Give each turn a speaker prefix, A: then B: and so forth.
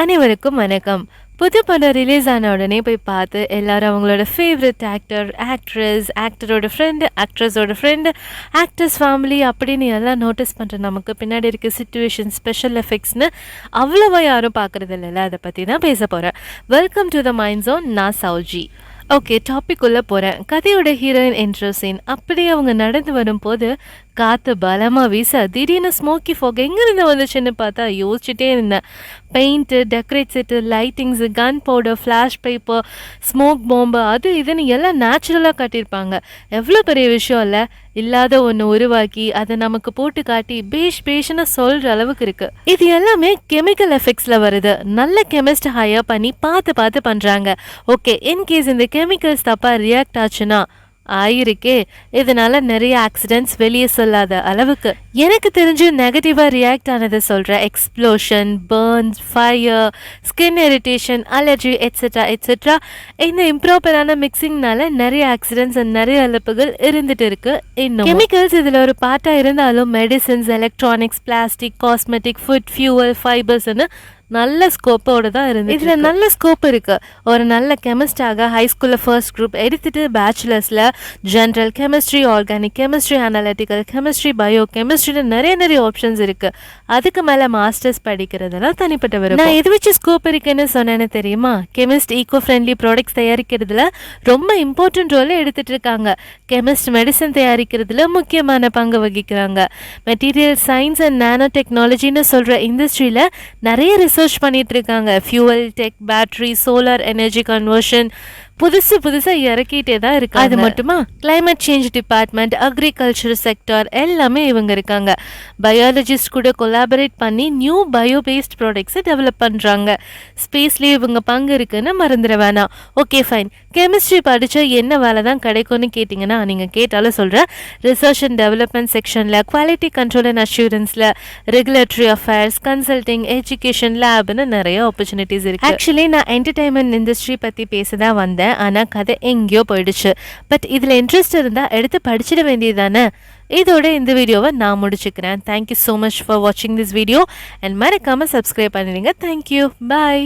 A: அனைவருக்கும் வணக்கம். புது படம் ரிலீஸ் ஆன உடனே போய் பார்த்து எல்லாரும் அவங்களோட ஃபேவரட் ஆக்டர், ஆக்ட்ரஸ், ஆக்டரோட ஃப்ரெண்டு, ஆக்ட்ரஸோட ஃப்ரெண்டு, ஆக்டர்ஸ் ஃபேமிலி அப்படின்னு எல்லாம் நோட்டீஸ் பண்ணுற நமக்கு பின்னாடி இருக்க சிச்சுவேஷன், ஸ்பெஷல் எஃபெக்ட்ஸ்னு அவ்வளோவா யாரும் பார்க்குறது இல்லைல்ல. அதை பற்றி தான் பேச போகிறேன். Welcome to the mind zone. நான் சௌஜி. ஓகே, டாபிக் உள்ளே போகிறேன். கதையோட ஹீரோயின் என்ட்ரோ சீன். அப்படியே அவங்க நடந்து வரும்போது காற்று பலமாக வீச திடீர்னு ஸ்மோக்கி ஃபோக் எங்கேருந்து வந்துச்சுன்னு பார்த்தா யோசிச்சுட்டே இருந்தேன். Paint, decorate set, lightings, gun powder, flash paper, smoke bomb, அது இதுன்னு எல்லாம் நேச்சுரலாக காட்டியிருப்பாங்க. எவ்வளோ பெரிய விஷயம் இல்லை? இல்லாத ஒன்று உருவாக்கி அதை நமக்கு போட்டு காட்டி பேஷ்னு சொல்கிற அளவுக்கு இருக்குது. இது எல்லாமே கெமிக்கல் எஃபெக்ட்ஸில் வருது. நல்ல கெமிஸ்ட் ஹையர் பண்ணி பார்த்து பண்ணுறாங்க. ஓகே, இன்கேஸ் இந்த கெமிக்கல்ஸ் தப்பாக ரியாக்ட் ஆச்சுன்னா ஆயிருக்கே. இதனால நிறைய ஆக்சிடென்ட்ஸ் வெளியே சொல்லாத அளவுக்கு எனக்கு தெரிஞ்சு நெகட்டிவாக ரியாக்ட் ஆனதை சொல்கிறேன். Explosion, Burns, fire, skin irritation, allergy etcetera. இந்த இம்ப்ராப்பரான மிக்சிங்னால நிறைய ஆக்சிடென்ட்ஸ் அண்ட் நிறைய இழப்புகள் இருந்துட்டு இருக்கு. இன்னும் கெமிக்கல்ஸ் இதில் ஒரு பார்ட்டாக இருந்தாலும் medicines, electronics, plastic, cosmetic, food, fuel, ஃபைபர்ஸ்ன்னு நல்ல ஸ்கோப்போடு தான் இருந்து இதில் நல்ல ஸ்கோப் இருக்குது. ஒரு நல்ல கெமிஸ்டாக ஹை ஸ்கூலில் ஃபர்ஸ்ட் குரூப் எடுத்துகிட்டு பேச்சுலர்ஸில் general chemistry, organic chemistry, analytical chemistry, bio கெமிஸ்ட்ரின்னு நிறைய ஆப்ஷன்ஸ் இருக்குது. அதுக்கு மேலே மாஸ்டர்ஸ் படிக்கிறதுலாம் தனிப்பட்ட வரும். நான் எது வச்சு ஸ்கோப் இருக்குன்னு சொன்னேன்னு தெரியுமா? கெமிஸ்ட் ஈகோ ஃப்ரெண்ட்லி ப்ராடக்ட்ஸ் தயாரிக்கிறதுல ரொம்ப இம்பார்ட்டன்ட் ரோலை எடுத்துகிட்டு இருக்காங்க. கெமிஸ்ட் மெடிசன் தயாரிக்கிறதுல முக்கியமான பங்கு வகிக்கிறாங்க. மெட்டீரியல் சயின்ஸ் அண்ட் நானோ டெக்னாலஜின்னு சொல்கிற இண்டஸ்ட்ரியில் நிறைய ரிசர்ச் பண்ணிட்டு இருக்காங்க. Fuel tech, battery, solar energy conversion புதுசாக இறக்கிட்டே தான் இருக்கு. அது மட்டுமா, climate change department, agriculture sector எல்லாமே இவங்க இருக்காங்க. பயாலஜிஸ்ட் கூட கொலாபரேட் பண்ணி நியூ பயோ பேஸ்ட் ப்ராடக்ட்ஸை டெவலப் பண்ணுறாங்க. ஸ்பேஸ்லேயே இவங்க பங்கு இருக்குன்னு மறந்துட வேணாம். ஓகே ஃபைன், கெமிஸ்ட்ரி படித்தா என்ன வேலை தான் கிடைக்கும்னு கேட்டிங்கன்னா நீங்கள் கேட்டாலும் சொல்கிறேன். ரிசர்ச் அண்ட் டெவலப்மெண்ட் செக்ஷனில், குவாலிட்டி கண்ட்ரோல் அண்ட் அஷ்யூரன்ஸில், ரெகுலேட்டரி அஃபேர்ஸ், கன்சல்டிங், எஜுகேஷன், லேப்னு நிறைய ஆப்பர்ச்சுனிட்டிஸ் இருக்குது. ஆக்சுவலி நான் என்டர்டைன்மெண்ட் இண்டஸ்ட்ரி பற்றி பேச தான் வந்தேன். ஆனால் கதை எங்கேயோ போயிடுச்சு. பட் இதில் இன்ட்ரெஸ்ட் இருந்தால் எடுத்து படிச்சிட வேண்டியது தானே. இதோட இந்த வீடியோவை நான் முடிச்சுக்கிறேன். தேங்க்யூ ஸோ மச் ஃபார் வாட்சிங் திஸ் வீடியோ அண்ட் மறக்காமல் சப்ஸ்கிரைப் பண்ணிடுங்க. தேங்க்யூ, பாய்.